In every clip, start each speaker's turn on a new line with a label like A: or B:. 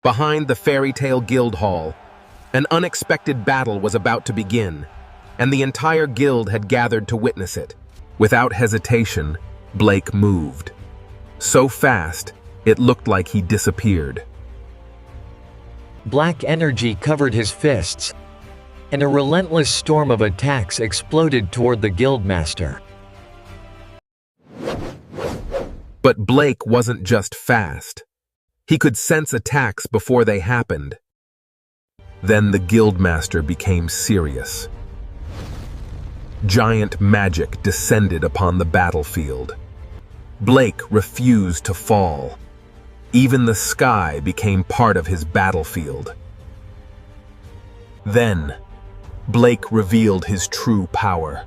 A: Behind the fairy tale guild hall, an unexpected battle was about to begin, and the entire guild had gathered to witness it. Without hesitation, Blake moved. So fast, it looked like he disappeared.
B: Black energy covered his fists, and a relentless storm of attacks exploded toward the guildmaster.
A: But Blake wasn't just fast. He could sense attacks before they happened. Then the guildmaster became serious. Giant magic descended upon the battlefield. Blake refused to fall. Even the sky became part of his battlefield. Then, Blake revealed his true power.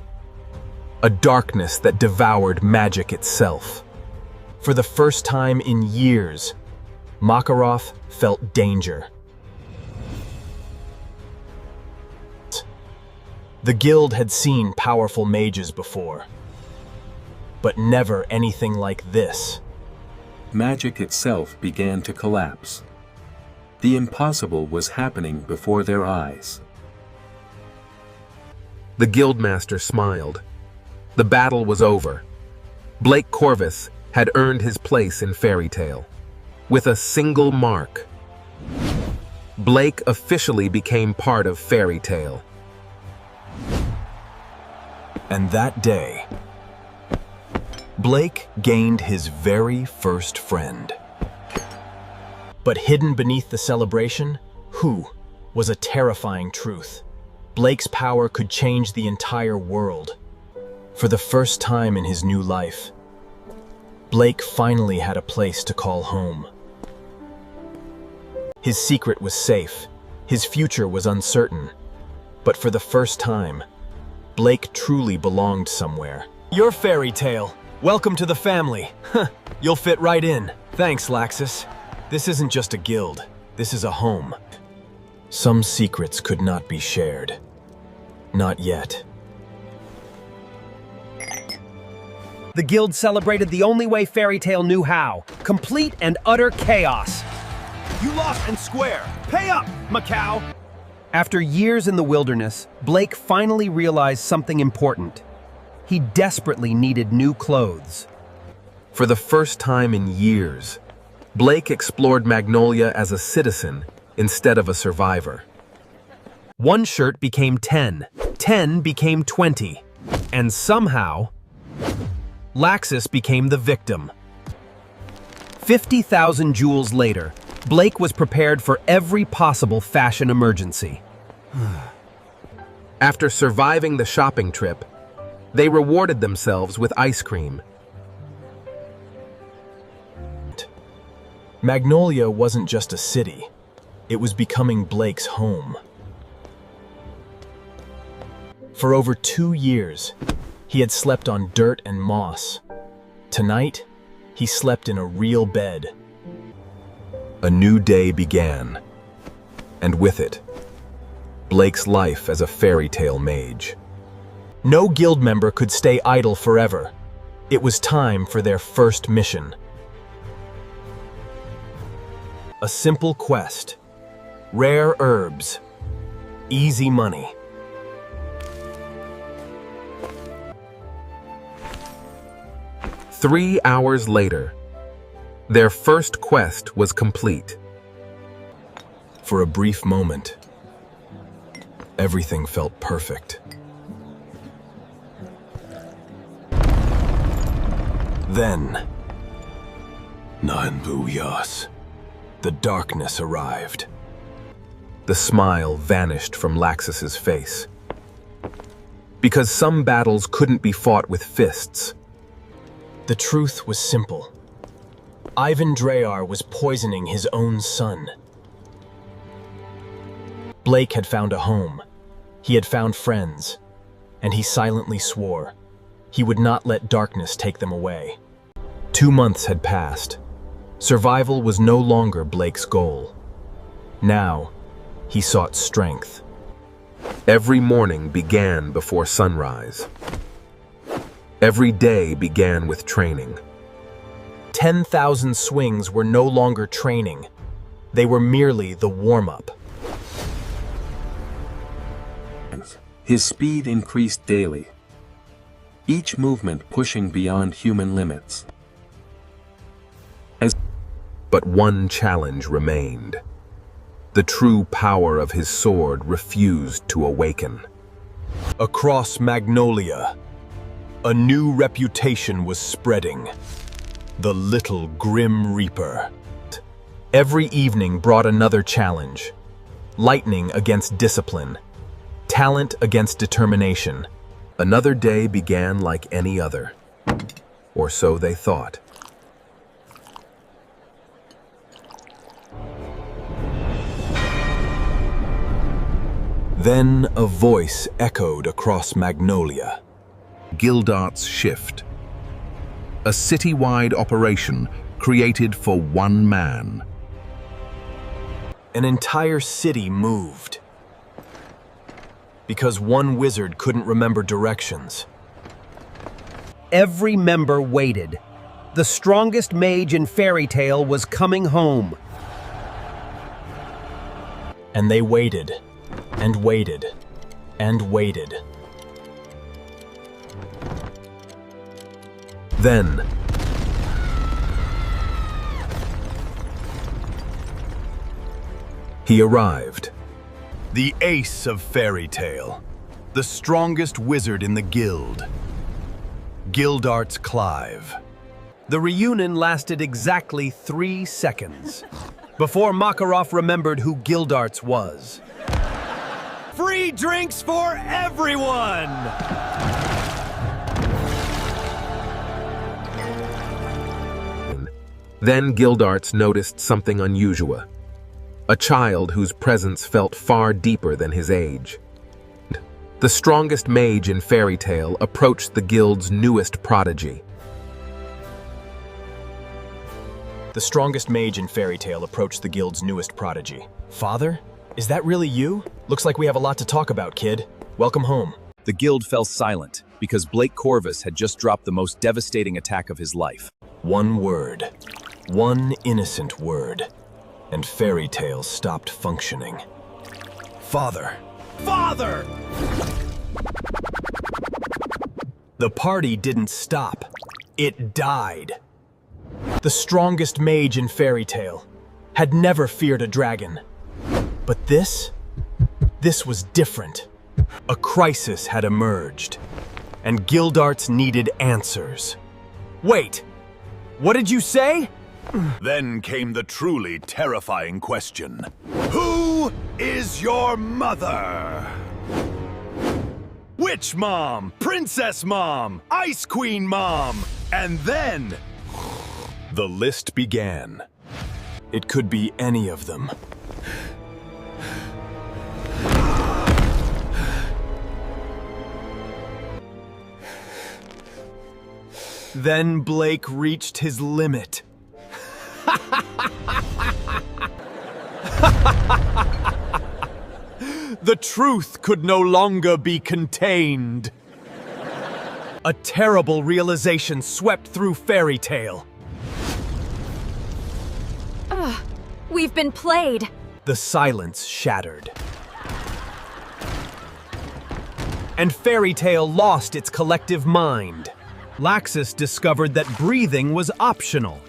A: A darkness that devoured magic itself. For the first time in years, Makarov felt danger. The guild had seen powerful mages before, but never anything like this.
C: Magic itself began to collapse. The impossible was happening before their eyes.
A: The guildmaster smiled. The battle was over. Blake Corvus had earned his place in Fairy Tale. With a single mark, Blake officially became part of Fairy Tale.
D: And that day, Blake gained his very first friend. But hidden beneath the celebration, was a terrifying truth. Blake's power could change the entire world. For the first time in his new life, Blake finally had a place to call home. His secret was safe, his future was uncertain, but for the first time, Blake truly belonged somewhere. You're Fairy Tale. Welcome to the family. You'll fit right in. Thanks, Laxus. This isn't just a guild, this is a home. Some secrets could not be shared. Not yet.
E: The guild celebrated the only way Fairy Tale knew how. Complete and utter chaos.
F: You lost and square. Pay up, Macau!
E: After years in the wilderness, Blake finally realized something important. He desperately needed new clothes.
A: For the first time in years, Blake explored Magnolia as a citizen instead of a survivor.
E: One shirt became 10, 10 became 20, and somehow, Laxus became the victim. 50,000 jewels later, Blake was prepared for every possible fashion emergency.
A: After surviving the shopping trip, they rewarded themselves with ice cream.
D: Magnolia wasn't just a city. It was becoming Blake's home. For over 2 years, he had slept on dirt and moss. Tonight, he slept in a real bed.
A: A new day began, and with it, Blake's life as a fairy tale mage.
D: No guild member could stay idle forever. It was time for their first mission. A simple quest. Rare herbs. Easy money.
A: Three hours later, their first quest was complete.
D: For a brief moment, everything felt perfect. Then, Nanbuyas, the darkness arrived.
A: The smile vanished from Laxus's face. Because some battles couldn't be fought with fists.
D: The truth was simple. Ivan Dreyar was poisoning his own son. Blake had found a home. He had found friends. And he silently swore he would not let darkness take them away. 2 months had passed. Survival was no longer Blake's goal. Now, he sought strength.
A: Every morning began before sunrise. Every day began with training.
D: 10,000 swings were no longer training. They were merely the warm-up.
C: His speed increased daily, each movement pushing beyond human limits.
A: But one challenge remained. The true power of his sword refused to awaken.
D: Across Magnolia, a new reputation was spreading. The Little Grim Reaper. Every evening brought another challenge. Lightning against discipline. Talent against determination.
A: Another day began like any other. Or so they thought.
D: Then a voice echoed across Magnolia.
A: Gildart's Shift. A citywide operation created for one man.
D: An entire city moved. Because one wizard couldn't remember directions.
E: Every member waited. The strongest mage in Fairy Tale was coming home.
D: And they waited, and waited, and waited.
A: Then, he arrived.
F: The ace of Fairy Tale. The strongest wizard in the guild. Gildart's Clive.
E: The reunion lasted exactly 3 seconds before Makarov remembered who Gildart's was.
F: Free drinks for everyone!
A: Then Gildart's noticed something unusual. A child whose presence felt far deeper than his age. The strongest mage in Fairy Tale approached the guild's newest prodigy.
D: The strongest mage in Fairy Tale approached the guild's newest prodigy. Father? Is that really you? Looks like we have a lot to talk about, kid. Welcome home.
G: The guild fell silent because Blake Corvus had just dropped the most devastating attack of his life.
D: One word. One innocent word. And Fairy Tale stopped functioning. Father.
F: Father!
D: The party didn't stop. It died. The strongest mage in Fairy Tale had never feared a dragon. But this was different. A crisis had emerged, and Gildart's needed answers.
E: Wait, what did you say?
F: Then came the truly terrifying question. Who is your mother? Witch Mom, Princess Mom, Ice Queen Mom, and then the list began.
D: It could be any of them.
E: Then Blake reached his limit. The truth could no longer be contained. A terrible realization swept through Fairy Tale.
H: We've been played.
E: The silence shattered. And Fairy Tale lost its collective mind. Laxus discovered that breathing was optional.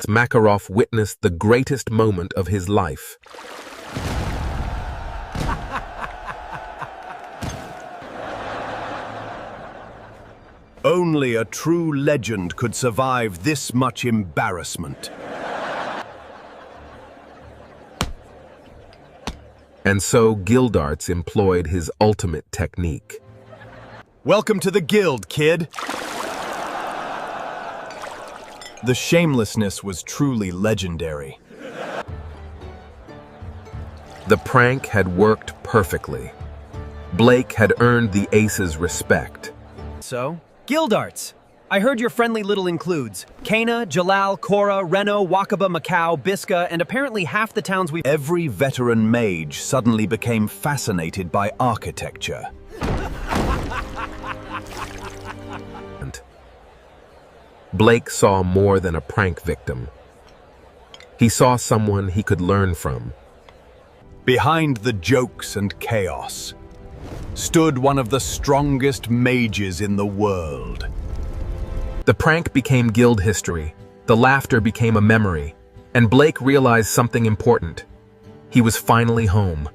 A: Makarov witnessed the greatest moment of his life.
F: Only a true legend could survive this much embarrassment.
A: And so Gildart's employed his ultimate technique.
E: Welcome to the guild, kid.
D: The shamelessness was truly legendary.
A: The prank had worked perfectly. Blake had earned the ace's respect.
E: So, Gildart's. I heard your friendly little includes Kana, Jalal, Cora, Reno, Wakaba, Macau, Bisca, and apparently half the towns we've—
F: Every veteran mage suddenly became fascinated by architecture.
A: Blake saw more than a prank victim. He saw someone he could learn from.
F: Behind the jokes and chaos stood one of the strongest mages in the world.
A: The prank became guild history, the laughter became a memory, and Blake realized something important. He was finally home.